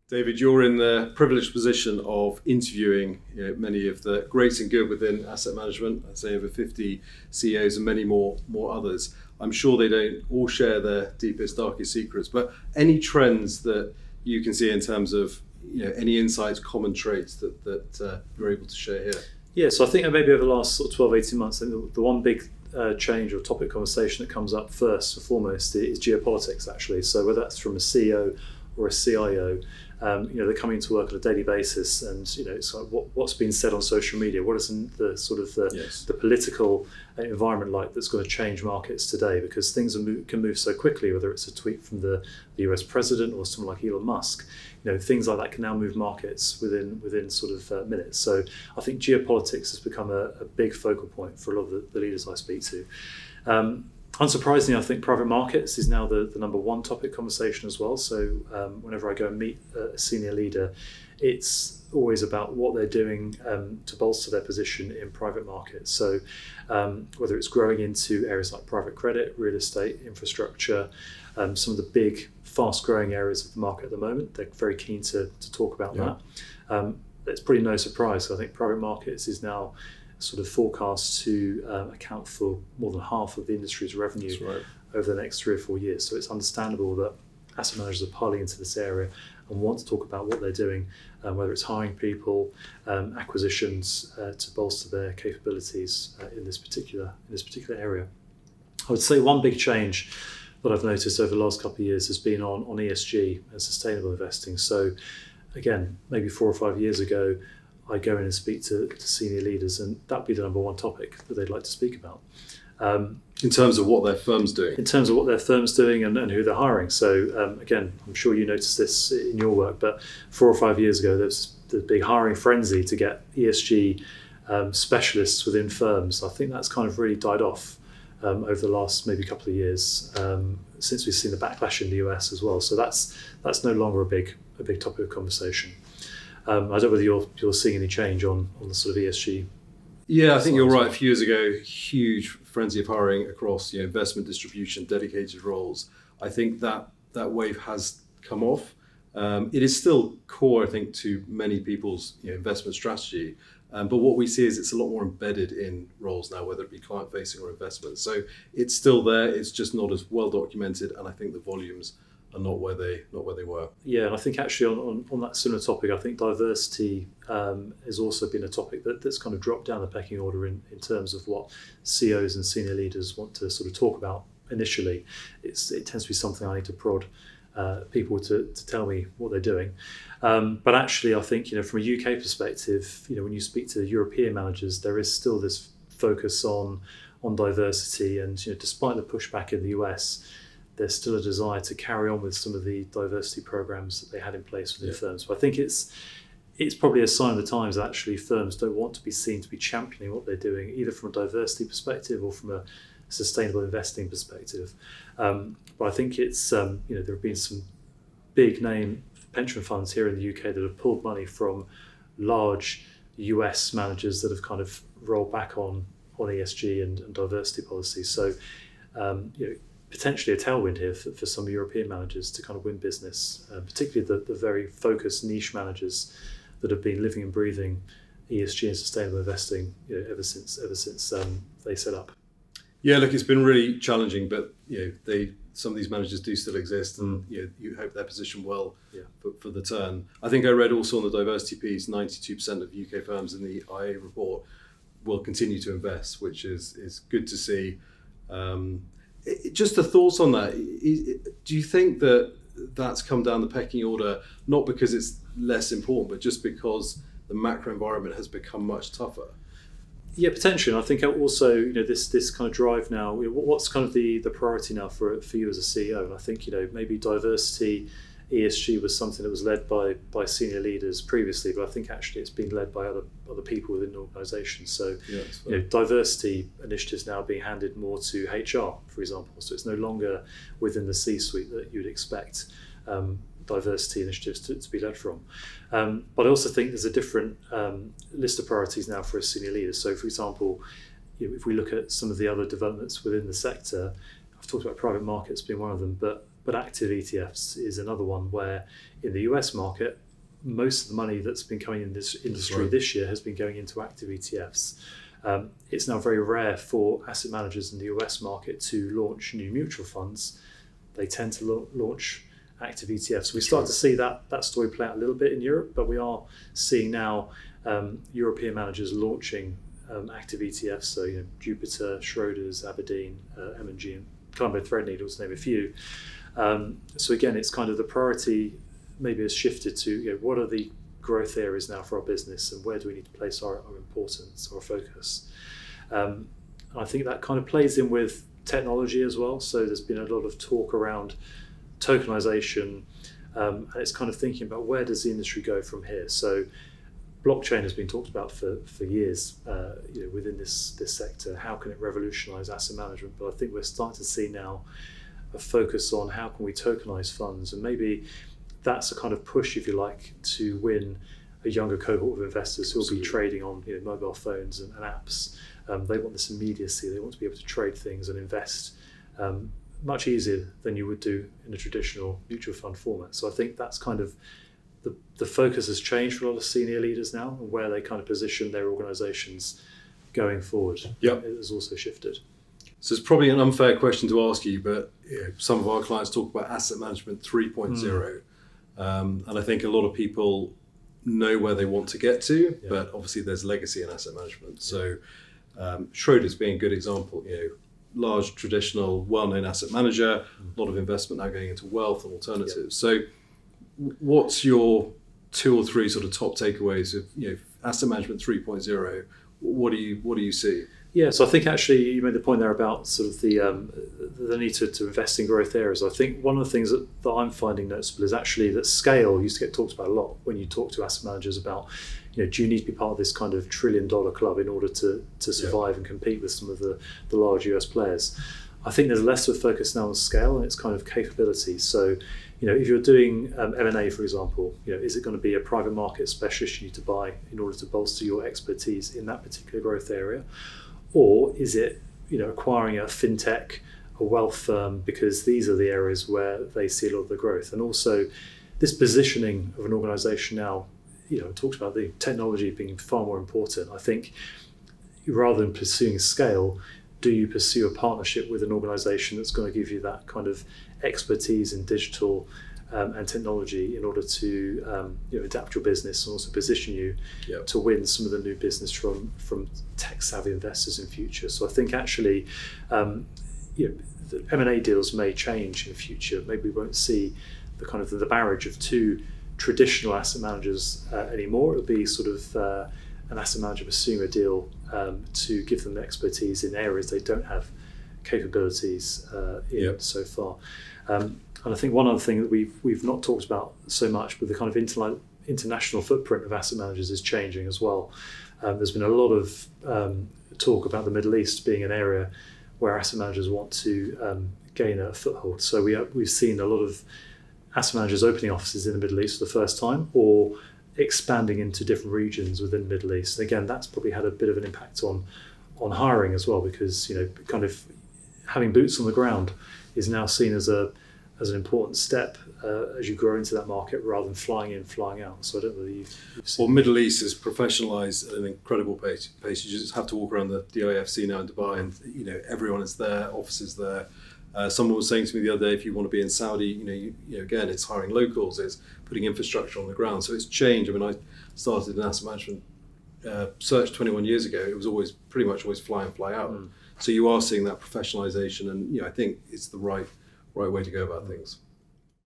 David, you're in the privileged position of interviewing many of the great and good within asset management. I'd say over 50 CEOs and many more others. I'm sure they don't all share their deepest, darkest secrets, but any trends that you can see in terms of any insights, common traits that you're able to share here? Yeah, so I think maybe over the last sort of 12, 18 months, the one big change or topic conversation that comes up first and foremost is geopolitics, actually. So whether that's from a CEO or a CIO, they're coming to work on a daily basis, and it's like what's been said on social media. What is the sort of the political environment like that's going to change markets today? Because things can move so quickly. Whether it's a tweet from the US president or someone like Elon Musk, things like that can now move markets within sort of minutes. So I think geopolitics has become a big focal point for a lot of the leaders I speak to. Unsurprisingly, I think private markets is now the number one topic conversation as well. So whenever I go and meet a senior leader, it's always about what they're doing to bolster their position in private markets. So whether it's growing into areas like private credit, real estate, infrastructure, some of the big, fast-growing areas of the market at the moment, they're very keen to talk about that. It's pretty no surprise. I think private markets is now sort of forecast to account for more than half of the industry's revenue over the next 3 or 4 years. So it's understandable that asset managers are piling into this area and want to talk about what they're doing, whether it's hiring people, acquisitions to bolster their capabilities in this particular area. I would say one big change that I've noticed over the last couple of years has been on ESG and sustainable investing. So again, maybe 4 or 5 years ago, I go in and speak to senior leaders, and that'd be the number one topic that they'd like to speak about. In terms of what their firm's doing? In terms of what their firm's doing and who they're hiring. So again, I'm sure you noticed this in your work, but 4 or 5 years ago, there's the big hiring frenzy to get ESG specialists within firms. I think that's kind of really died off over the last maybe couple of years since we've seen the backlash in the US as well. So that's no longer a big topic of conversation. I don't know whether you're seeing any change on the sort of ESG. Yeah, I think you're right. A few years ago, huge frenzy of hiring across investment distribution, dedicated roles. I think that wave has come off. It is still core, I think, to many people's investment strategy. But what we see is it's a lot more embedded in roles now, whether it be client-facing or investment. So it's still there. It's just not as well documented, and I think the volumes are not where they were. Yeah, and I think actually on that similar topic, I think diversity has also been a topic that's kind of dropped down the pecking order in terms of what CEOs and senior leaders want to sort of talk about initially. It tends to be something I need to prod people to tell me what they're doing. But actually, I think from a UK perspective, when you speak to European managers, there is still this focus on diversity, and despite the pushback in the US, there's still a desire to carry on with some of the diversity programs that they had in place within firms. So I think it's probably a sign of the times that actually firms don't want to be seen to be championing what they're doing, either from a diversity perspective or from a sustainable investing perspective. But I think it's there have been some big name pension funds here in the UK that have pulled money from large US managers that have kind of rolled back on ESG and diversity policies. So potentially a tailwind here for some European managers to kind of win business, particularly the very focused niche managers that have been living and breathing ESG and sustainable investing ever since they set up. Yeah, look, it's been really challenging, but some of these managers do still exist, and you hope they're positioned well for the turn. I think I read also on the diversity piece, 92% of UK firms in the IA report will continue to invest, which is good to see. Just the thoughts on that. Do you think that that's come down the pecking order, not because it's less important, but just because the macro environment has become much tougher? Yeah, potentially. And I think also, this kind of drive now, what's kind of the priority now for you as a CEO? And I think, maybe diversity, ESG was something that was led by senior leaders previously, but I think actually it's being led by other people within the organisation. So, diversity initiatives now being handed more to HR, for example. So it's no longer within the C-suite that you'd expect diversity initiatives to be led from. But I also think there's a different list of priorities now for a senior leader. So, for example, if we look at some of the other developments within the sector, I've talked about private markets being one of them, but But active ETFs is another one where in the US market, most of the money that's been coming in this industry this year has been going into active ETFs. It's now very rare for asset managers in the US market to launch new mutual funds. They tend to launch active ETFs. We start to see that story play out a little bit in Europe, but we are seeing now European managers launching active ETFs. So Jupiter, Schroders, Aberdeen, M&G, and Colombo Threadneedle, to name a few. So again, it's kind of the priority maybe has shifted to what are the growth areas now for our business, and where do we need to place our importance or focus. I think that kind of plays in with technology as well. So there's been a lot of talk around tokenization, and it's kind of thinking about where does the industry go from here. So blockchain has been talked about for years within this sector. How can it revolutionize asset management? But I think we're starting to see now a focus on how can we tokenize funds, and maybe that's a kind of push, if you like, to win a younger cohort of investors who will be trading on mobile phones and apps. They want this immediacy. They want to be able to trade things and invest much easier than you would do in a traditional mutual fund format. So I think that's kind of the focus has changed for a lot of senior leaders now, and where they kind of position their organizations going forward. Yep. It has also shifted. So it's probably an unfair question to ask you, but some of our clients talk about asset management 3.0. And I think a lot of people know where they want to get to, but obviously there's legacy in asset management. So Schroders being a good example, large, traditional, well-known asset manager, a lot of investment now going into wealth and alternatives. So what's your 2 or 3 sort of top takeaways of asset management 3.0? What do you see? Yeah, so I think actually you made the point there about sort of the need to invest in growth areas. I think one of the things that I'm finding noticeable is actually that scale used to get talked about a lot when you talk to asset managers about, do you need to be part of this kind of $1 trillion club in order to survive and compete with some of the large US players? I think there's less of a focus now on scale and its kind of capability. So, if you're doing M&A, for example, is it going to be a private market specialist you need to buy in order to bolster your expertise in that particular growth area? Or is it, acquiring a fintech, a wealth firm, because these are the areas where they see a lot of the growth? And also this positioning of an organization now, talks about the technology being far more important. I think rather than pursuing scale, do you pursue a partnership with an organization that's going to give you that kind of expertise in digital and technology in order to adapt your business and also position you to win some of the new business from tech-savvy investors in future. So I think actually, the M&A deals may change in future. Maybe we won't see the kind of the marriage of 2 traditional asset managers anymore. It'll be sort of an asset manager pursuing a deal to give them expertise in areas they don't have capabilities in so far. And I think one other thing that we've not talked about so much, but the kind of international footprint of asset managers is changing as well. There's been a lot of talk about the Middle East being an area where asset managers want to gain a foothold. So we've seen a lot of asset managers opening offices in the Middle East for the first time, or expanding into different regions within the Middle East. And again, that's probably had a bit of an impact on hiring as well, because kind of having boots on the ground is now seen as an important step as you grow into that market, rather than flying in, flying out. So I don't know whether you've seen. Well, Middle East is professionalised at an incredible pace. You just have to walk around the IFC now in Dubai, and everyone is there, offices there. Someone was saying to me the other day, if you want to be in Saudi, again, it's hiring locals, it's putting infrastructure on the ground. So it's changed. I mean, I started an asset management search 21 years ago. It was pretty much always fly in, fly out. So you are seeing that professionalisation, and I think it's the right way to go about things.